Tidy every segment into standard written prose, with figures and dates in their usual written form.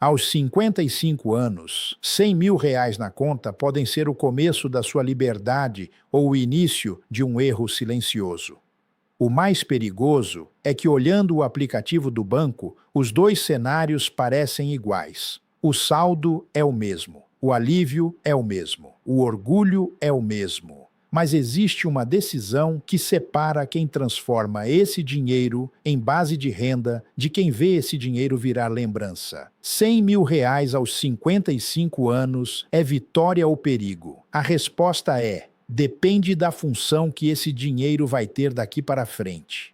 Aos 55 anos, R$ 100.000 na conta podem ser o começo da sua liberdade ou o início de um erro silencioso. O mais perigoso é que, olhando o aplicativo do banco, os dois cenários parecem iguais. O saldo é o mesmo, o alívio é o mesmo, o orgulho é o mesmo. Mas existe uma decisão que separa quem transforma esse dinheiro em base de renda de quem vê esse dinheiro virar lembrança. R$ 100.000 aos 55 anos é vitória ou perigo? A resposta é: depende da função que esse dinheiro vai ter daqui para frente.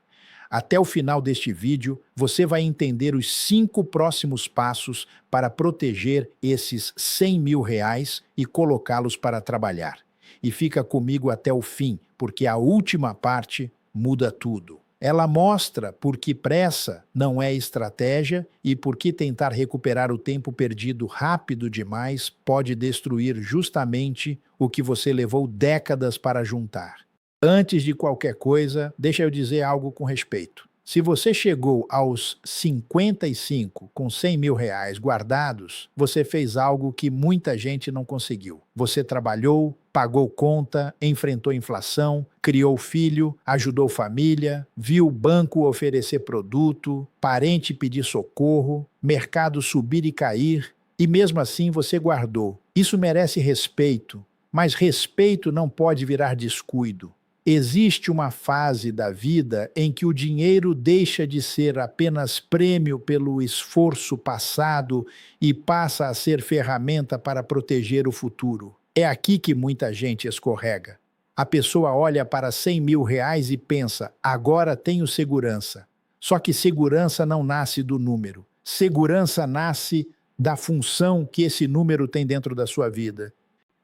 Até o final deste vídeo, você vai entender os 5 próximos passos para proteger esses R$ 100.000 e colocá-los para trabalhar. E fica comigo até o fim, porque a última parte muda tudo. Ela mostra por que pressa não é estratégia e por que tentar recuperar o tempo perdido rápido demais pode destruir justamente o que você levou décadas para juntar. Antes de qualquer coisa, deixa eu dizer algo com respeito. Se você chegou aos 55 com R$ 100.000 guardados, você fez algo que muita gente não conseguiu. Você trabalhou, pagou conta, enfrentou inflação, criou filho, ajudou família, viu o banco oferecer produto, parente pedir socorro, mercado subir e cair, e mesmo assim você guardou. Isso merece respeito, mas respeito não pode virar descuido. Existe uma fase da vida em que o dinheiro deixa de ser apenas prêmio pelo esforço passado e passa a ser ferramenta para proteger o futuro. É aqui que muita gente escorrega. A pessoa olha para R$ 100.000 e pensa: agora tenho segurança. Só que segurança não nasce do número. Segurança nasce da função que esse número tem dentro da sua vida.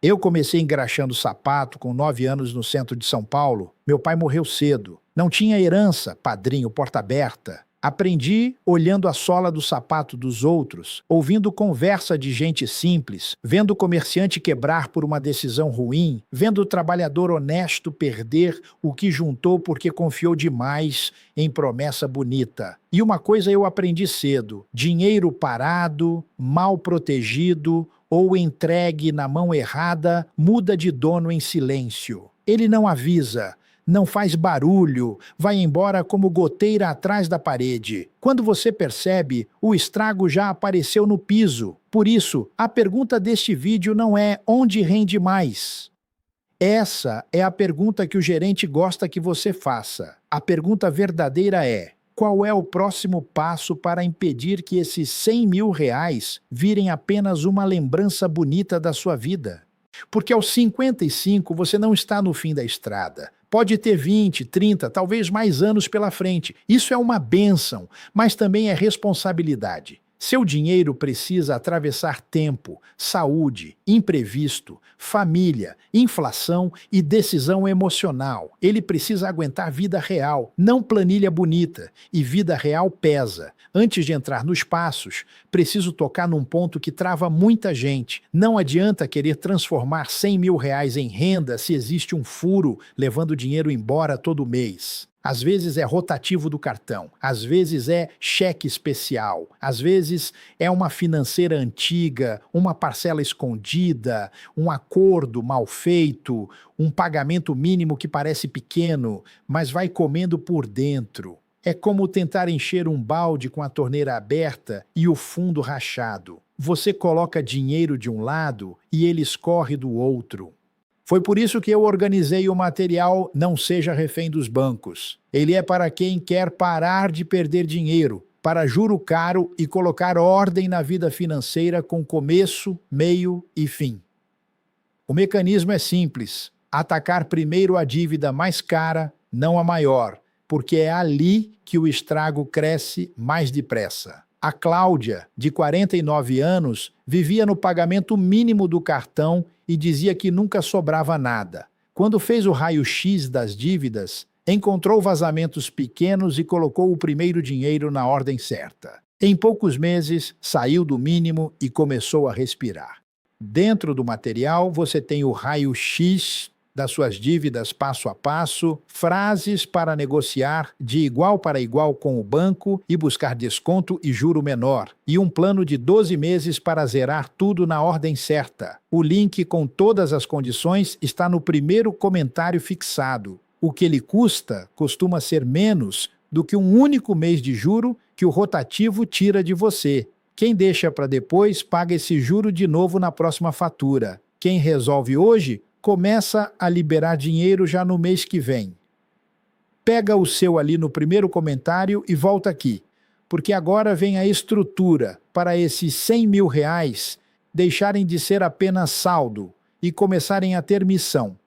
Eu comecei engraxando sapato com 9 anos no centro de São Paulo. Meu pai morreu cedo. Não tinha herança, padrinho, porta aberta. Aprendi olhando a sola do sapato dos outros, ouvindo conversa de gente simples, vendo o comerciante quebrar por uma decisão ruim, vendo o trabalhador honesto perder o que juntou porque confiou demais em promessa bonita. E uma coisa eu aprendi cedo: dinheiro parado, mal protegido ou entregue na mão errada muda de dono em silêncio. Ele não avisa, não faz barulho, vai embora como goteira atrás da parede. Quando você percebe, o estrago já apareceu no piso. Por isso, a pergunta deste vídeo não é onde rende mais. Essa é a pergunta que o gerente gosta que você faça. A pergunta verdadeira é: qual é o próximo passo para impedir que esses R$ 100.000 virem apenas uma lembrança bonita da sua vida? Porque aos 55 você não está no fim da estrada. Pode ter 20, 30, talvez mais anos pela frente. Isso é uma bênção, mas também é responsabilidade. Seu dinheiro precisa atravessar tempo, saúde, imprevisto, família, inflação e decisão emocional. Ele precisa aguentar vida real, não planilha bonita. E vida real pesa. Antes de entrar nos passos, preciso tocar num ponto que trava muita gente. Não adianta querer transformar R$ 100.000 em renda se existe um furo levando dinheiro embora todo mês. Às vezes é rotativo do cartão, às vezes é cheque especial, às vezes é uma financeira antiga, uma parcela escondida, um acordo mal feito, um pagamento mínimo que parece pequeno, mas vai comendo por dentro. É como tentar encher um balde com a torneira aberta e o fundo rachado. Você coloca dinheiro de um lado e ele escorre do outro. Foi por isso que eu organizei o material Não Seja Refém dos Bancos. Ele é para quem quer parar de perder dinheiro, para juro caro e colocar ordem na vida financeira com começo, meio e fim. O mecanismo é simples: atacar primeiro a dívida mais cara, não a maior, porque é ali que o estrago cresce mais depressa. A Cláudia, de 49 anos, vivia no pagamento mínimo do cartão e dizia que nunca sobrava nada. Quando fez o raio-x das dívidas, encontrou vazamentos pequenos e colocou o primeiro dinheiro na ordem certa. Em poucos meses, saiu do mínimo e começou a respirar. Dentro do material, você tem o raio-x das suas dívidas passo a passo, frases para negociar de igual para igual com o banco e buscar desconto e juro menor, e um plano de 12 meses para zerar tudo na ordem certa. O link com todas as condições está no primeiro comentário fixado. O que ele custa costuma ser menos do que um único mês de juro que o rotativo tira de você. Quem deixa para depois paga esse juro de novo na próxima fatura. Quem resolve hoje começa a liberar dinheiro já no mês que vem. Pega o seu ali no primeiro comentário e volta aqui, porque agora vem a estrutura para esses 100 mil reais deixarem de ser apenas saldo e começarem a ter missão.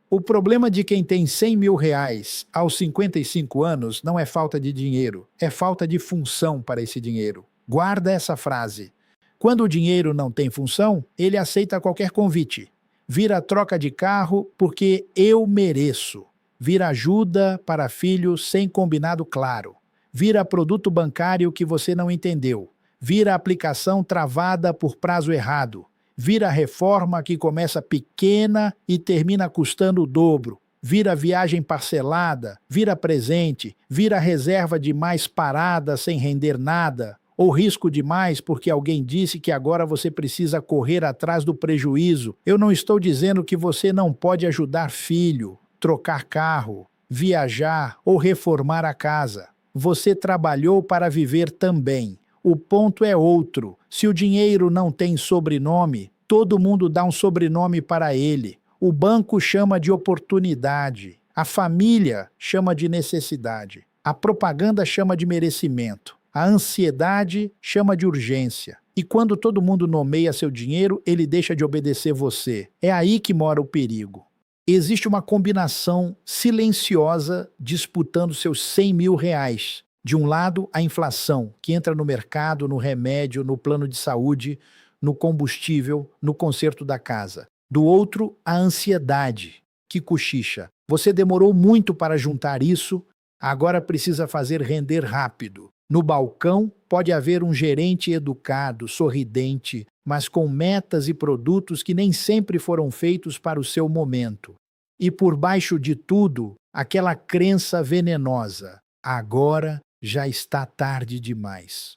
O problema de quem tem 100 mil reais aos 55 anos não é falta de dinheiro, é falta de função para esse dinheiro. Guarda essa frase. Quando o dinheiro não tem função, ele aceita qualquer convite. Vira troca de carro porque eu mereço. Vira ajuda para filho sem combinado claro. Vira produto bancário que você não entendeu. Vira aplicação travada por prazo errado. Vira reforma que começa pequena e termina custando o dobro. Vira viagem parcelada, vira presente, vira reserva demais parada sem render nada. Ou risco demais porque alguém disse que agora você precisa correr atrás do prejuízo. Eu não estou dizendo que você não pode ajudar filho, trocar carro, viajar ou reformar a casa. Você trabalhou para viver também. O ponto é outro. Se o dinheiro não tem sobrenome, todo mundo dá um sobrenome para ele. O banco chama de oportunidade. A família chama de necessidade. A propaganda chama de merecimento. A ansiedade chama de urgência. E quando todo mundo nomeia seu dinheiro, ele deixa de obedecer você. É aí que mora o perigo. Existe uma combinação silenciosa disputando seus 100 mil reais. De um lado, a inflação, que entra no mercado, no remédio, no plano de saúde, no combustível, no conserto da casa. Do outro, a ansiedade, que cochicha. Você demorou muito para juntar isso, agora precisa fazer render rápido. No balcão, pode haver um gerente educado, sorridente, mas com metas e produtos que nem sempre foram feitos para o seu momento. E por baixo de tudo, aquela crença venenosa. Agora já está tarde demais.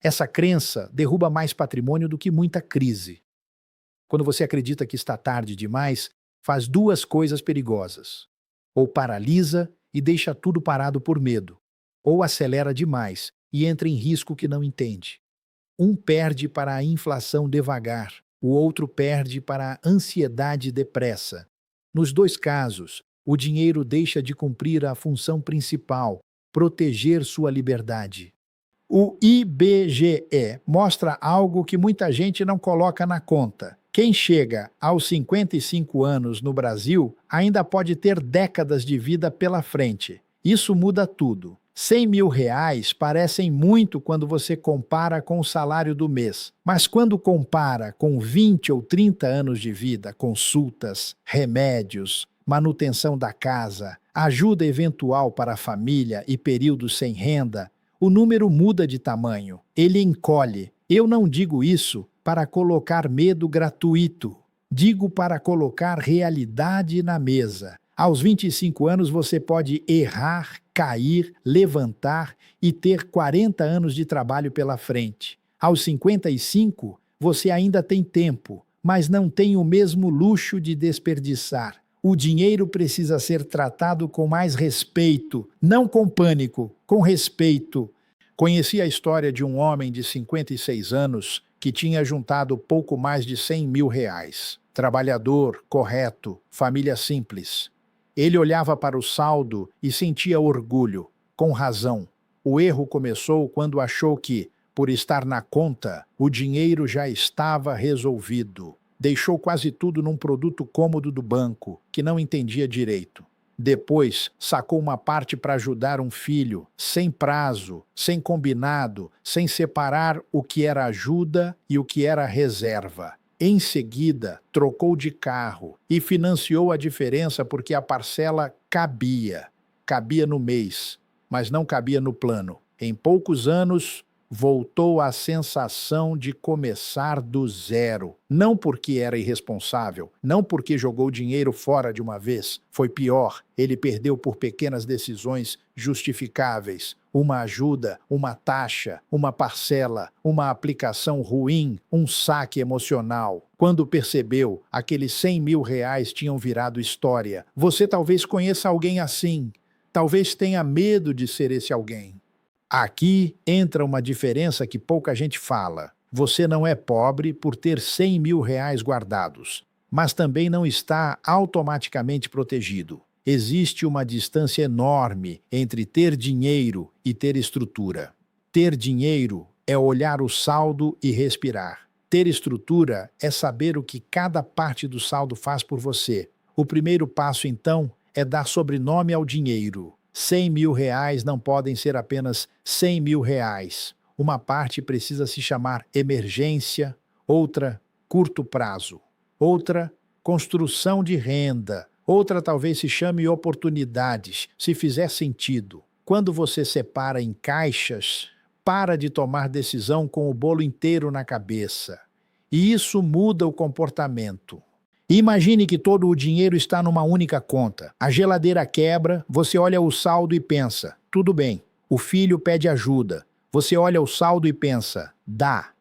Essa crença derruba mais patrimônio do que muita crise. Quando você acredita que está tarde demais, faz duas coisas perigosas. Ou paralisa e deixa tudo parado por medo. Ou acelera demais e entra em risco que não entende. Um perde para a inflação devagar, o outro perde para a ansiedade depressa. Nos dois casos, o dinheiro deixa de cumprir a função principal, proteger sua liberdade. O IBGE mostra algo que muita gente não coloca na conta. Quem chega aos 55 anos no Brasil ainda pode ter décadas de vida pela frente. Isso muda tudo. 100 mil reais parecem muito quando você compara com o salário do mês, mas quando compara com 20 ou 30 anos de vida, consultas, remédios, manutenção da casa, ajuda eventual para a família e períodos sem renda, o número muda de tamanho, ele encolhe. Eu não digo isso para colocar medo gratuito, digo para colocar realidade na mesa. Aos 25 anos você pode errar, cair, levantar e ter 40 anos de trabalho pela frente. Aos 55, você ainda tem tempo, mas não tem o mesmo luxo de desperdiçar. O dinheiro precisa ser tratado com mais respeito, não com pânico, com respeito. Conheci a história de um homem de 56 anos que tinha juntado pouco mais de 100 mil reais. Trabalhador, correto, família simples. Ele olhava para o saldo e sentia orgulho, com razão. O erro começou quando achou que, por estar na conta, o dinheiro já estava resolvido. Deixou quase tudo num produto cômodo do banco, que não entendia direito. Depois, sacou uma parte para ajudar um filho, sem prazo, sem combinado, sem separar o que era ajuda e o que era reserva. Em seguida, trocou de carro e financiou a diferença porque a parcela cabia. Cabia no mês, mas não cabia no plano. Em poucos anos, Voltou à sensação de começar do zero. Não porque era irresponsável, não porque jogou dinheiro fora de uma vez. Foi pior, ele perdeu por pequenas decisões justificáveis. Uma ajuda, uma taxa, uma parcela, uma aplicação ruim, um saque emocional. Quando percebeu, aqueles 100 mil reais tinham virado história. Você talvez conheça alguém assim. Talvez tenha medo de ser esse alguém. Aqui entra uma diferença que pouca gente fala. Você não é pobre por ter 100 mil reais guardados, mas também não está automaticamente protegido. Existe uma distância enorme entre ter dinheiro e ter estrutura. Ter dinheiro é olhar o saldo e respirar. Ter estrutura é saber o que cada parte do saldo faz por você. O primeiro passo, então, é dar sobrenome ao dinheiro. 100 mil reais não podem ser apenas 100 mil reais. Uma parte precisa se chamar emergência, outra, curto prazo, outra, construção de renda, outra talvez se chame oportunidades, se fizer sentido. Quando você separa em caixas, para de tomar decisão com o bolo inteiro na cabeça. E isso muda o comportamento. Imagine que todo o dinheiro está numa única conta. A geladeira quebra, você olha o saldo e pensa, tudo bem. O filho pede ajuda. Você olha o saldo e pensa, dá.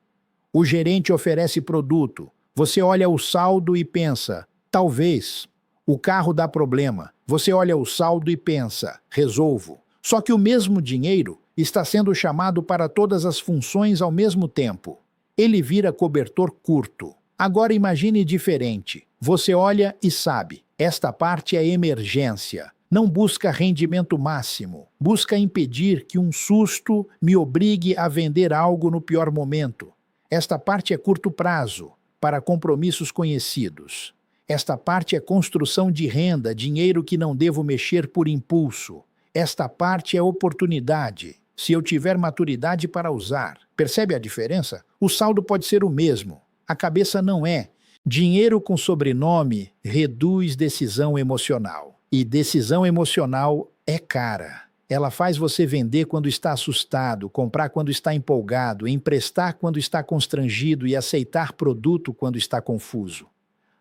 O gerente oferece produto. Você olha o saldo e pensa, talvez. O carro dá problema. Você olha o saldo e pensa, resolvo. Só que o mesmo dinheiro está sendo chamado para todas as funções ao mesmo tempo. Ele vira cobertor curto. Agora imagine diferente. Você olha e sabe, esta parte é emergência. Não busca rendimento máximo. Busca impedir que um susto me obrigue a vender algo no pior momento. Esta parte é curto prazo, para compromissos conhecidos. Esta parte é construção de renda, dinheiro que não devo mexer por impulso. Esta parte é oportunidade, se eu tiver maturidade para usar. Percebe a diferença? O saldo pode ser o mesmo. A cabeça não é. Dinheiro com sobrenome reduz decisão emocional. E decisão emocional é cara. Ela faz você vender quando está assustado, comprar quando está empolgado, emprestar quando está constrangido e aceitar produto quando está confuso.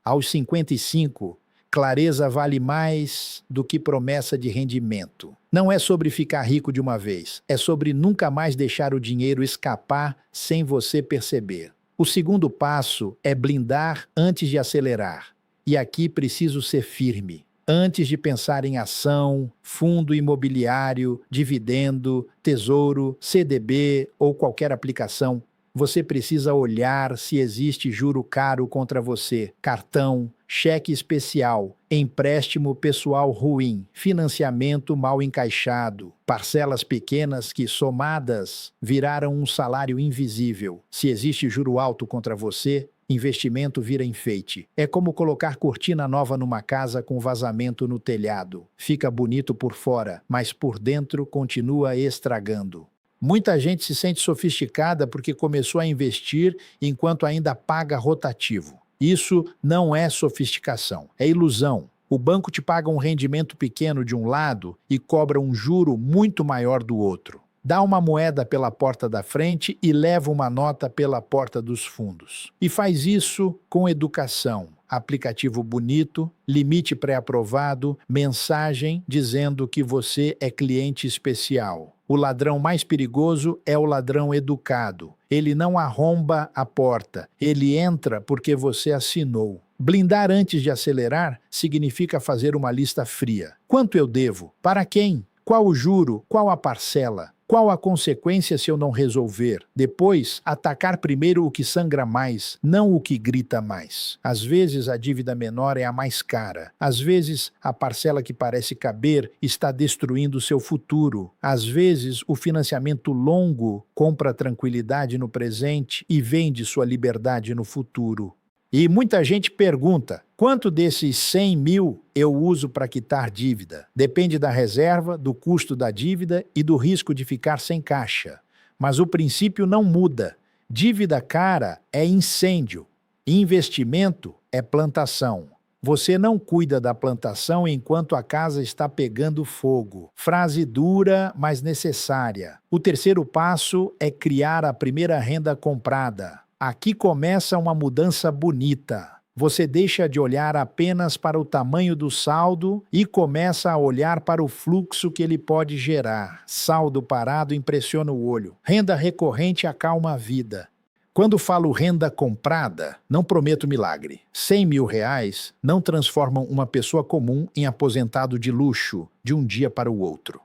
Aos 55, clareza vale mais do que promessa de rendimento. Não é sobre ficar rico de uma vez, é sobre nunca mais deixar o dinheiro escapar sem você perceber. O segundo passo é blindar antes de acelerar. E aqui preciso ser firme. Antes de pensar em ação, fundo imobiliário, dividendo, tesouro, CDB ou qualquer aplicação, você precisa olhar se existe juro caro contra você, cartão, cheque especial, empréstimo pessoal ruim, financiamento mal encaixado, parcelas pequenas que, somadas, viraram um salário invisível. Se existe juro alto contra você, investimento vira enfeite. É como colocar cortina nova numa casa com vazamento no telhado. Fica bonito por fora, mas por dentro continua estragando. Muita gente se sente sofisticada porque começou a investir enquanto ainda paga rotativo. Isso não é sofisticação, é ilusão. O banco te paga um rendimento pequeno de um lado e cobra um juro muito maior do outro. Dá uma moeda pela porta da frente e leva uma nota pela porta dos fundos. E faz isso com educação. Aplicativo bonito, limite pré-aprovado, mensagem dizendo que você é cliente especial. O ladrão mais perigoso é o ladrão educado. Ele não arromba a porta, ele entra porque você assinou. Blindar antes de acelerar significa fazer uma lista fria. Quanto eu devo? Para quem? Qual o juro? Qual a parcela? Qual a consequência se eu não resolver? Depois, atacar primeiro o que sangra mais, não o que grita mais. Às vezes a dívida menor é a mais cara. Às vezes a parcela que parece caber está destruindo seu futuro. Às vezes o financiamento longo compra tranquilidade no presente e vende sua liberdade no futuro. E muita gente pergunta, quanto desses 100 mil eu uso para quitar dívida? Depende da reserva, do custo da dívida e do risco de ficar sem caixa. Mas o princípio não muda. Dívida cara é incêndio. Investimento é plantação. Você não cuida da plantação enquanto a casa está pegando fogo. Frase dura, mas necessária. O terceiro passo é criar a primeira renda comprada. Aqui começa uma mudança bonita. Você deixa de olhar apenas para o tamanho do saldo e começa a olhar para o fluxo que ele pode gerar. Saldo parado impressiona o olho. Renda recorrente acalma a vida. Quando falo renda comprada, não prometo milagre. 100 mil reais não transformam uma pessoa comum em aposentado de luxo de um dia para o outro.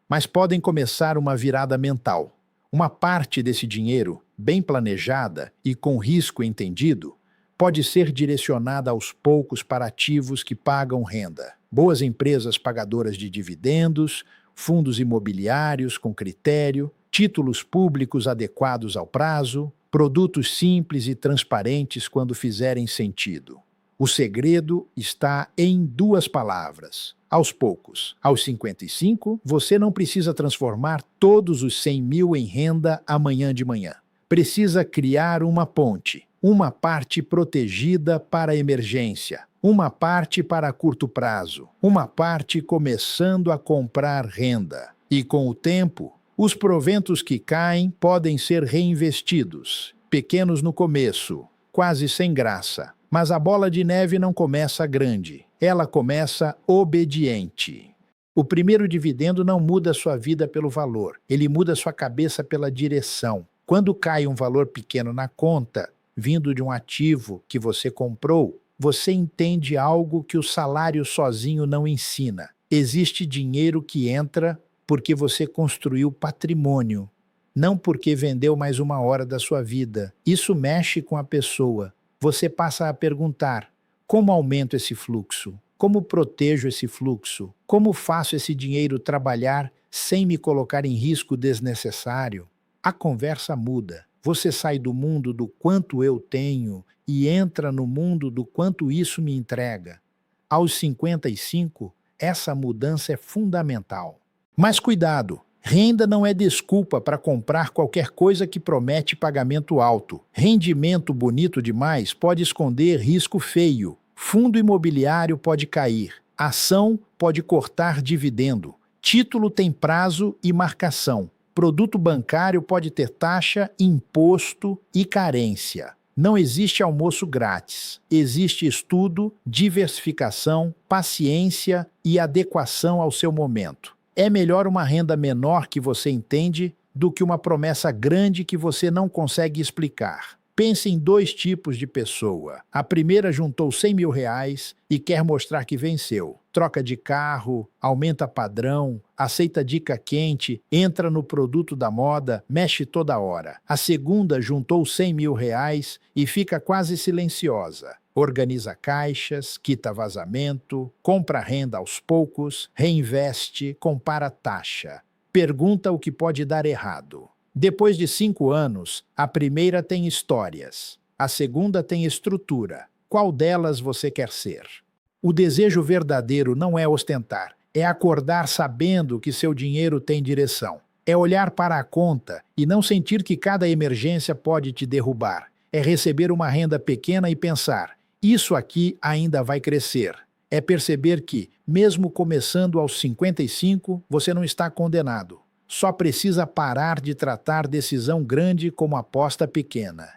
Mas podem começar uma virada mental. Uma parte desse dinheiro, bem planejada e com risco entendido, pode ser direcionada aos poucos para ativos que pagam renda. Boas empresas pagadoras de dividendos, fundos imobiliários com critério, títulos públicos adequados ao prazo, produtos simples e transparentes quando fizerem sentido. O segredo está em duas palavras. Aos poucos. Aos 55, você não precisa transformar todos os 100 mil em renda amanhã de manhã. Precisa criar uma ponte, uma parte protegida para a emergência, uma parte para curto prazo, uma parte começando a comprar renda. E com o tempo, os proventos que caem podem ser reinvestidos, pequenos no começo, quase sem graça. Mas a bola de neve não começa grande, ela começa obediente. O primeiro dividendo não muda sua vida pelo valor, ele muda sua cabeça pela direção. Quando cai um valor pequeno na conta, vindo de um ativo que você comprou, você entende algo que o salário sozinho não ensina. Existe dinheiro que entra porque você construiu patrimônio, não porque vendeu mais uma hora da sua vida. Isso mexe com a pessoa. Você passa a perguntar: como aumento esse fluxo? Como protejo esse fluxo? Como faço esse dinheiro trabalhar sem me colocar em risco desnecessário? A conversa muda. Você sai do mundo do quanto eu tenho e entra no mundo do quanto isso me entrega. Aos 55, essa mudança é fundamental. Mas cuidado! Renda não é desculpa para comprar qualquer coisa que promete pagamento alto. Rendimento bonito demais pode esconder risco feio. Fundo imobiliário pode cair. Ação pode cortar dividendo. Título tem prazo e marcação. Produto bancário pode ter taxa, imposto e carência. Não existe almoço grátis. Existe estudo, diversificação, paciência e adequação ao seu momento. É melhor uma renda menor que você entende do que uma promessa grande que você não consegue explicar. Pense em dois tipos de pessoa. A primeira juntou 100 mil reais e quer mostrar que venceu. Troca de carro, aumenta padrão, aceita dica quente, entra no produto da moda, mexe toda hora. A segunda juntou 100 mil reais e fica quase silenciosa. Organiza caixas, quita vazamento, compra renda aos poucos, reinveste, compara taxa. Pergunta o que pode dar errado. Depois de 5 anos, a primeira tem histórias, a segunda tem estrutura. Qual delas você quer ser? O desejo verdadeiro não é ostentar, é acordar sabendo que seu dinheiro tem direção. É olhar para a conta e não sentir que cada emergência pode te derrubar. É receber uma renda pequena e pensar: isso aqui ainda vai crescer. É perceber que, mesmo começando aos 55, você não está condenado. Só precisa parar de tratar decisão grande como aposta pequena.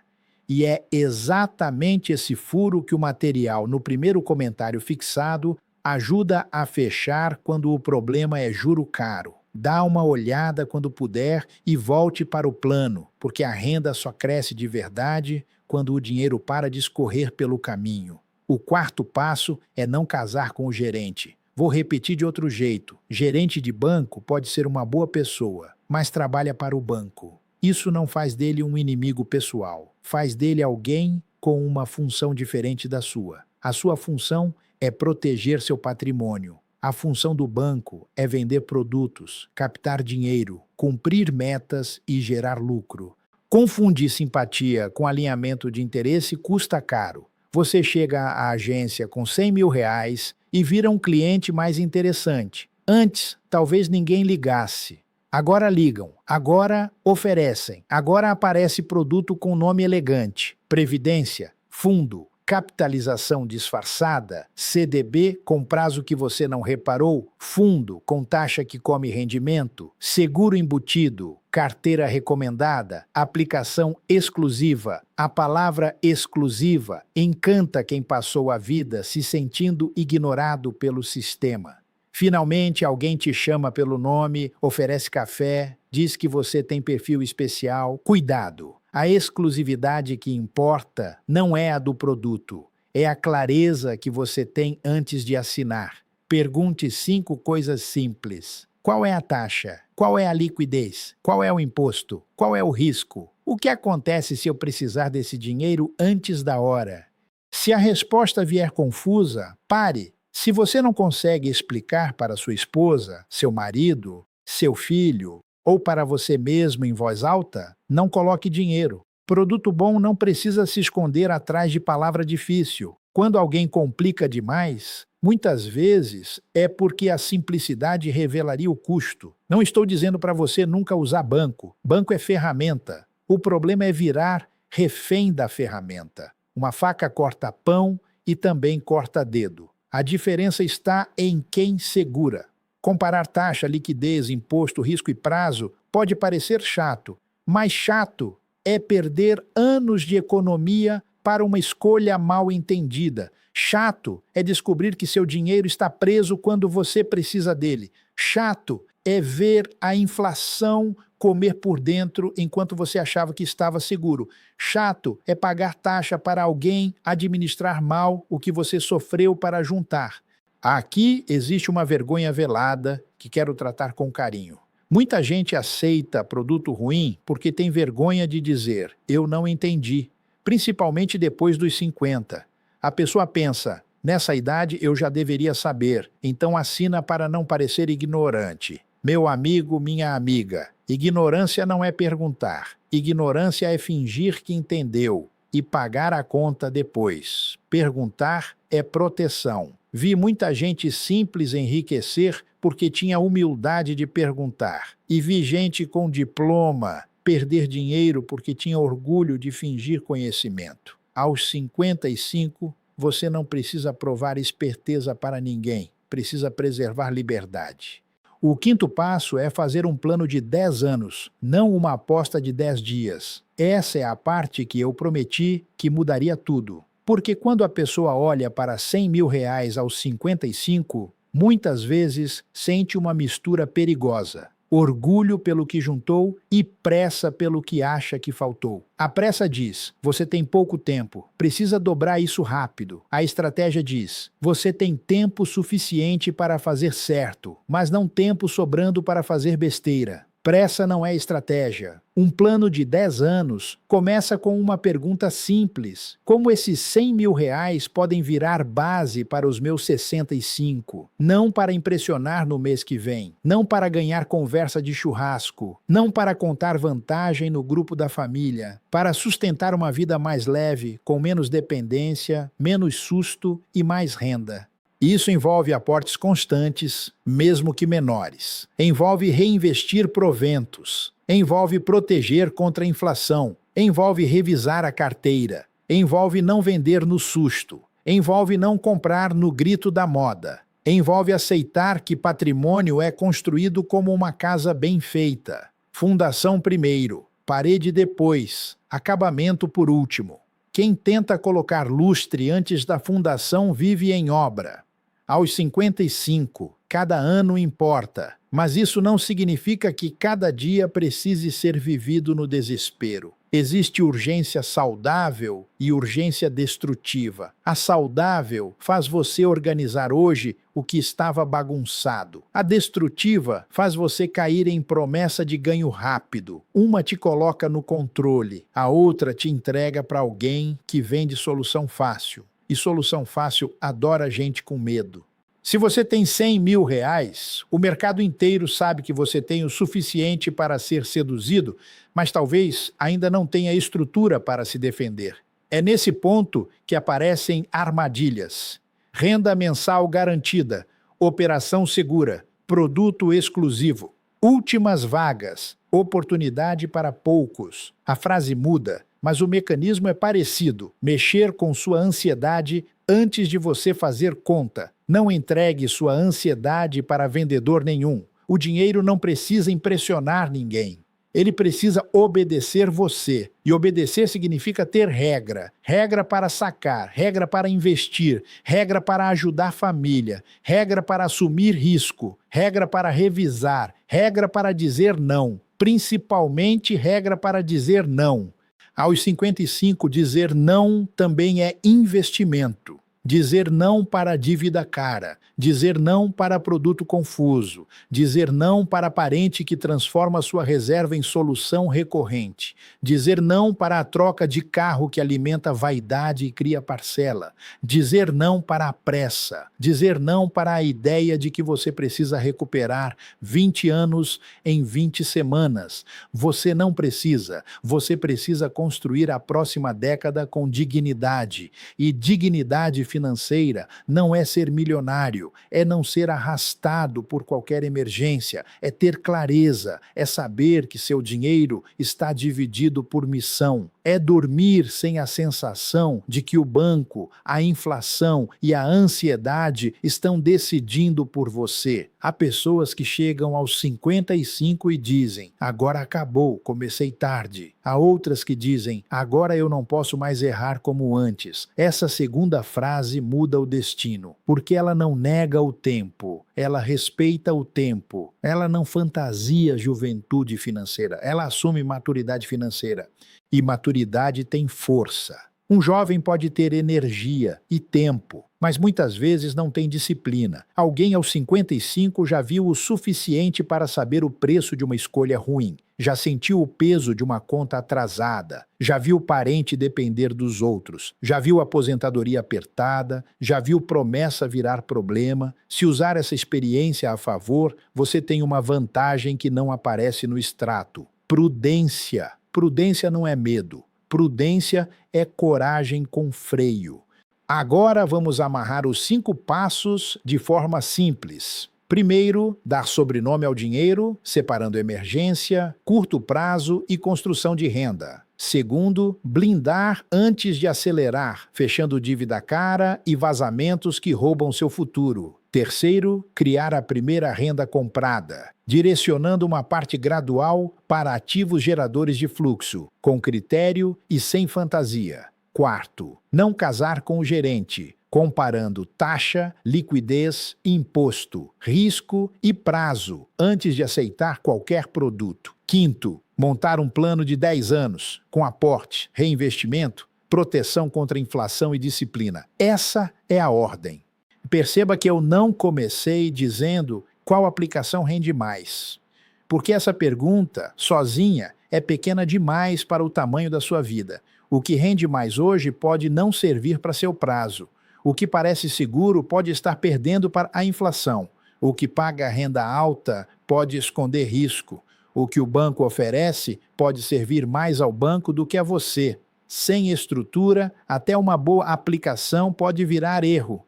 E é exatamente esse furo que o material no primeiro comentário fixado ajuda a fechar quando o problema é juro caro. Dá uma olhada quando puder e volte para o plano, porque a renda só cresce de verdade quando o dinheiro para de escorrer pelo caminho. O quarto passo é não casar com o gerente. Vou repetir de outro jeito. Gerente de banco pode ser uma boa pessoa, mas trabalha para o banco. Isso não faz dele um inimigo pessoal. Faz dele alguém com uma função diferente da sua. A sua função é proteger seu patrimônio. A função do banco é vender produtos, captar dinheiro, cumprir metas e gerar lucro. Confundir simpatia com alinhamento de interesse custa caro. Você chega à agência com 100 mil reais e vira um cliente mais interessante. Antes, talvez ninguém ligasse. Agora ligam, agora oferecem, agora aparece produto com nome elegante. Previdência, fundo, capitalização disfarçada, CDB com prazo que você não reparou, fundo com taxa que come rendimento, seguro embutido, carteira recomendada, aplicação exclusiva. A palavra exclusiva encanta quem passou a vida se sentindo ignorado pelo sistema. Finalmente, alguém te chama pelo nome, oferece café, diz que você tem perfil especial. Cuidado! A exclusividade que importa não é a do produto, é a clareza que você tem antes de assinar. Pergunte 5 coisas simples. Qual é a taxa? Qual é a liquidez? Qual é o imposto? Qual é o risco? O que acontece se eu precisar desse dinheiro antes da hora? Se a resposta vier confusa, pare. Se você não consegue explicar para sua esposa, seu marido, seu filho ou para você mesmo em voz alta, não coloque dinheiro. Produto bom não precisa se esconder atrás de palavra difícil. Quando alguém complica demais, muitas vezes é porque a simplicidade revelaria o custo. Não estou dizendo para você nunca usar banco. Banco é ferramenta. O problema é virar refém da ferramenta. Uma faca corta pão e também corta dedo. A diferença está em quem segura. Comparar taxa, liquidez, imposto, risco e prazo pode parecer chato, mas chato é perder anos de economia para uma escolha mal entendida. Chato é descobrir que seu dinheiro está preso quando você precisa dele. Chato é ver a inflação comer por dentro enquanto você achava que estava seguro. Chato é pagar taxa para alguém administrar mal o que você sofreu para juntar. Aqui existe uma vergonha velada que quero tratar com carinho. Muita gente aceita produto ruim porque tem vergonha de dizer "eu não entendi", principalmente depois dos 50. A pessoa pensa, nessa idade eu já deveria saber, então assina para não parecer ignorante. Meu amigo, minha amiga, ignorância não é perguntar. Ignorância é fingir que entendeu e pagar a conta depois. Perguntar é proteção. Vi muita gente simples enriquecer porque tinha humildade de perguntar. E vi gente com diploma perder dinheiro porque tinha orgulho de fingir conhecimento. Aos 55, você não precisa provar esperteza para ninguém. Precisa preservar liberdade. O 5º passo é fazer um plano de 10 anos, não uma aposta de 10 dias. Essa é a parte que eu prometi que mudaria tudo. Porque quando a pessoa olha para R$ 100.000 aos 55, muitas vezes sente uma mistura perigosa. Orgulho pelo que juntou e pressa pelo que acha que faltou. A pressa diz, você tem pouco tempo, precisa dobrar isso rápido. A estratégia diz, você tem tempo suficiente para fazer certo, mas não tempo sobrando para fazer besteira. Pressa não é estratégia. Um plano de 10 anos começa com uma pergunta simples. Como esses R$ 100.000 podem virar base para os meus 65? Não para impressionar no mês que vem. Não para ganhar conversa de churrasco. Não para contar vantagem no grupo da família. Para sustentar uma vida mais leve, com menos dependência, menos susto e mais renda. Isso envolve aportes constantes, mesmo que menores. Envolve reinvestir proventos. Envolve proteger contra a inflação. Envolve revisar a carteira. Envolve não vender no susto. Envolve não comprar no grito da moda. Envolve aceitar que patrimônio é construído como uma casa bem feita. Fundação primeiro, parede depois, acabamento por último. Quem tenta colocar lustre antes da fundação vive em obra. Aos 55, cada ano importa, mas isso não significa que cada dia precise ser vivido no desespero. Existe urgência saudável e urgência destrutiva. A saudável faz você organizar hoje o que estava bagunçado. A destrutiva faz você cair em promessa de ganho rápido. Uma te coloca no controle, a outra te entrega para alguém que vende solução fácil. E solução fácil adora gente com medo. Se você tem R$ 100.000, o mercado inteiro sabe que você tem o suficiente para ser seduzido, mas talvez ainda não tenha estrutura para se defender. É nesse ponto que aparecem armadilhas. Renda mensal garantida, operação segura, produto exclusivo, últimas vagas, oportunidade para poucos. A frase muda, mas o mecanismo é parecido. Mexer com sua ansiedade antes de você fazer conta. Não entregue sua ansiedade para vendedor nenhum. O dinheiro não precisa impressionar ninguém. Ele precisa obedecer você. E obedecer significa ter regra. Regra para sacar, regra para investir, regra para ajudar a família, regra para assumir risco, regra para revisar, regra para dizer não. Principalmente regra para dizer não. Aos 55, dizer não também é investimento. Dizer não para dívida cara, dizer não para produto confuso, dizer não para parente que transforma sua reserva em solução recorrente, dizer não para a troca de carro que alimenta vaidade e cria parcela, dizer não para a pressa, dizer não para a ideia de que você precisa recuperar 20 anos em 20 semanas. Você não precisa, você precisa construir a próxima década com dignidade, e dignidade financeira não é ser milionário, é não ser arrastado por qualquer emergência, é ter clareza, é saber que seu dinheiro está dividido por missão, é dormir sem a sensação de que o banco, a inflação e a ansiedade estão decidindo por você. Há pessoas que chegam aos 55 e dizem: agora acabou, comecei tarde. Há outras que dizem: agora eu não posso mais errar como antes. Essa segunda frase muda o destino, porque ela não nega o tempo, ela respeita o tempo, ela não fantasia juventude financeira, ela assume maturidade financeira. E maturidade tem força. Um jovem pode ter energia e tempo, mas muitas vezes não tem disciplina. Alguém aos 55 já viu o suficiente para saber o preço de uma escolha ruim, já sentiu o peso de uma conta atrasada, já viu parente depender dos outros, já viu aposentadoria apertada, já viu promessa virar problema. Se usar essa experiência a favor, você tem uma vantagem que não aparece no extrato: prudência. Prudência não é medo. Prudência é coragem com freio. Agora vamos amarrar os 5 passos de forma simples. Primeiro, dar sobrenome ao dinheiro, separando emergência, curto prazo e construção de renda. Segundo, blindar antes de acelerar, fechando dívida cara e vazamentos que roubam seu futuro. Terceiro, criar a primeira renda comprada, direcionando uma parte gradual para ativos geradores de fluxo, com critério e sem fantasia. Quarto, não casar com o gerente, comparando taxa, liquidez, imposto, risco e prazo antes de aceitar qualquer produto. Quinto, montar um plano de 10 anos, com aporte, reinvestimento, proteção contra inflação e disciplina. Essa é a ordem. Perceba que eu não comecei dizendo qual aplicação rende mais, porque essa pergunta, sozinha, é pequena demais para o tamanho da sua vida. O que rende mais hoje pode não servir para seu prazo. O que parece seguro pode estar perdendo para a inflação. O que paga renda alta pode esconder risco. O que o banco oferece pode servir mais ao banco do que a você. Sem estrutura, até uma boa aplicação pode virar erro.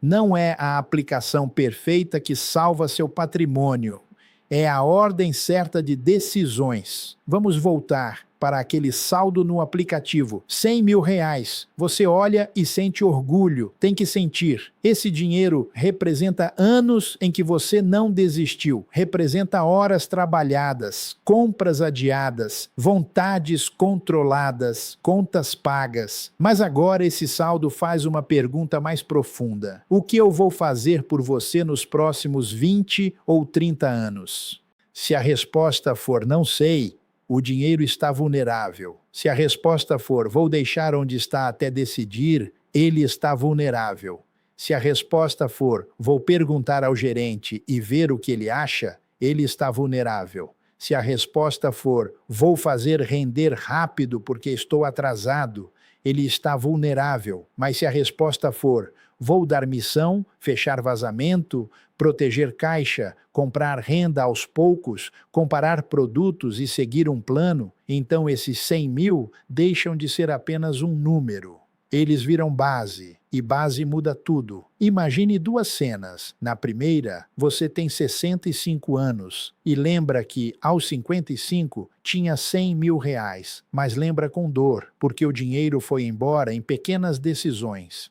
Não é a aplicação perfeita que salva seu patrimônio. É a ordem certa de decisões. Vamos voltar para aquele saldo no aplicativo. R$100.000. Você olha e sente orgulho. Tem que sentir. Esse dinheiro representa anos em que você não desistiu. Representa horas trabalhadas, compras adiadas, vontades controladas, contas pagas. Mas agora esse saldo faz uma pergunta mais profunda. O que eu vou fazer por você nos próximos 20 ou 30 anos? Se a resposta for não sei, o dinheiro está vulnerável. Se a resposta for vou deixar onde está até decidir, ele está vulnerável. Se a resposta for vou perguntar ao gerente e ver o que ele acha, ele está vulnerável. Se a resposta for vou fazer render rápido porque estou atrasado, ele está vulnerável. Mas se a resposta for vou dar missão, fechar vazamento, proteger caixa, comprar renda aos poucos, comparar produtos e seguir um plano, então esses 100.000 deixam de ser apenas um número. Eles viram base, e base muda tudo. Imagine duas cenas. Na primeira, você tem 65 anos e lembra que, aos 55, tinha 100 mil reais, mas lembra com dor, porque o dinheiro foi embora em pequenas decisões.